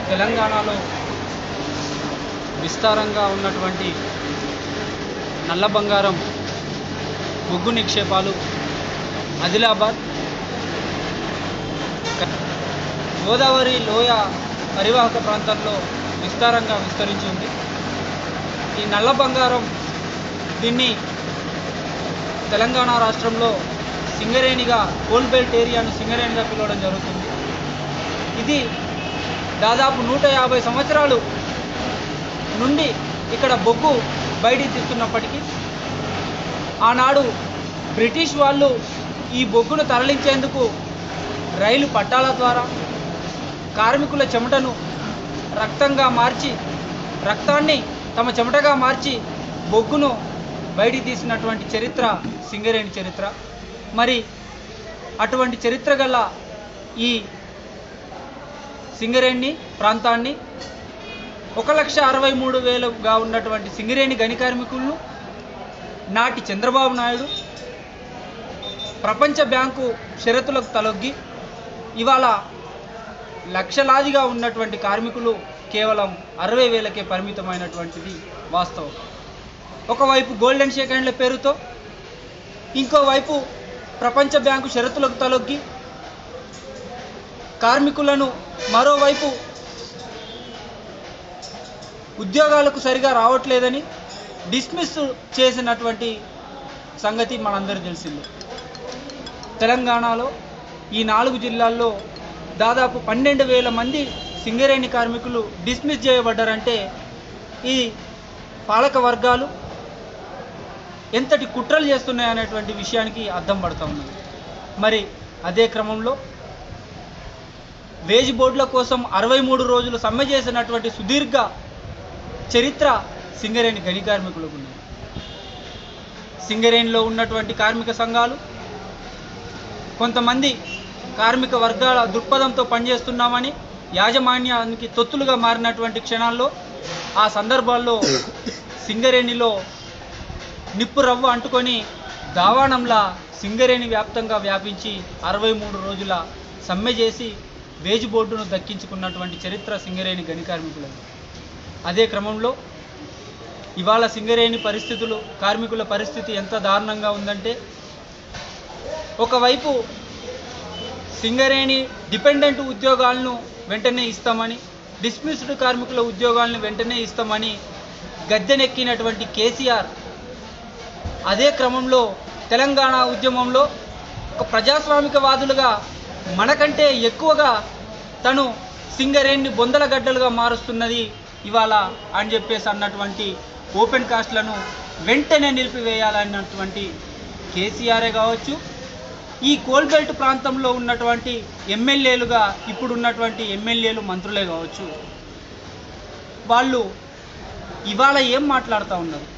తెలంగాణలో విస్తారంగా ఉన్నటువంటి నల్ల బంగారం బొగ్గు నిక్షేపాలు ఆదిలాబాద్ గోదావరి లోయ పరివాహక ప్రాంతంలో విస్తారంగా విస్తరించి ఉంది. ఈ నల్ల బంగారం దీన్ని తెలంగాణ రాష్ట్రంలో సింగరేణిగా కోల్ బెల్ట్ ఏరియాను సింగరేణిగా పిలవడం జరుగుతుంది. ఇది దాదాపు 150 సంవత్సరాలు నుండి ఇక్కడ బొగ్గు బయటికి తీస్తున్నప్పటికీ ఆనాడు బ్రిటిష్ వాళ్ళు ఈ బొగ్గును తరలించేందుకు రైలు పట్టాల ద్వారా కార్మికుల చెమటను రక్తాన్ని తమ చెమటగా మార్చి బొగ్గును బయటికి తీసినటువంటి చరిత్ర సింగరేణి చరిత్ర. మరి అటువంటి చరిత్ర గల ఈ సింగరేణి ప్రాంతాన్ని 1,63,000గా ఉన్నటువంటి సింగరేణి గని కార్మికులను నాటి చంద్రబాబు నాయుడు ప్రపంచ బ్యాంకు షరతులకు తలొగ్గి ఇవాళ లక్షలాదిగా ఉన్నటువంటి కార్మికులు కేవలం 60,000కే పరిమితమైనటువంటిది వాస్తవం. ఒకవైపు గోల్డెన్ షేక్ హ్యాండ్ల పేరుతో, ఇంకోవైపు ప్రపంచ బ్యాంకు షరతులకు తలొగ్గి కార్మికులను మరోవైపు ఉద్యోగాలకు సరిగా రావట్లేదని డిస్మిస్ చేసినటువంటి సంగతి మనందరికీ తెలిసిందే. తెలంగాణలో ఈ 4 జిల్లాల్లో దాదాపు 12,000 మంది సింగరేణి కార్మికులు డిస్మిస్ చేయబడ్డారంటే ఈ పాలక వర్గాలు ఎంతటి కుట్రలు చేస్తున్నాయనేటువంటి విషయానికి అద్దం పడుతూ ఉన్నది. మరి అదే క్రమంలో వేజ్ బోర్డుల కోసం 63 రోజులు సమ్మె చేసినటువంటి సుదీర్ఘ చరిత్ర సింగరేణి గని కార్మికులకు ఉన్నది. సింగరేణిలో ఉన్నటువంటి కార్మిక సంఘాలు కొంతమంది కార్మిక వర్గాల దృక్పథంతో పనిచేస్తున్నామని యాజమాన్యానికి తొత్తులుగా మారినటువంటి క్షణాల్లో ఆ సందర్భాల్లో సింగరేణిలో నిప్పు రవ్వ అంటుకొని దావాణంలా సింగరేణి వ్యాప్తంగా వ్యాపించి 63 రోజుల సమ్మె చేసి వేజ్ బోర్డును దక్కించుకున్నటువంటి చరిత్ర సింగరేణి గని కార్మికులది. అదే క్రమంలో ఇవాళ సింగరేణి పరిస్థితులు, కార్మికుల పరిస్థితి ఎంత దారుణంగా ఉందంటే ఒకవైపు సింగరేణి డిపెండెంట్ ఉద్యోగాలను వెంటనే ఇస్తామని, డిస్మిస్డ్ కార్మికుల ఉద్యోగాలను వెంటనే ఇస్తామని గద్దెనెక్కినటువంటి కేసీఆర్ అదే క్రమంలో తెలంగాణ ఉద్యమంలో ఒక ప్రజాస్వామికవాదులుగా మనకంటే ఎక్కువగా తను సింగరేణిని బొందల గడ్డలుగా మారుస్తున్నది ఇవాళ అని చెప్పేసి అన్నటువంటి ఓపెన్ కాస్ట్లను వెంటనే నిలిపివేయాలన్నటువంటి కేసీఆరే కావచ్చు, ఈ కోల్బెల్ట్ ప్రాంతంలో ఉన్నటువంటి ఎమ్మెల్యేలుగా ఇప్పుడున్నటువంటి ఎమ్మెల్యేలు మంత్రులే కావచ్చు, వాళ్ళు ఇవాళ ఏం మాట్లాడుతూ ఉన్నారు?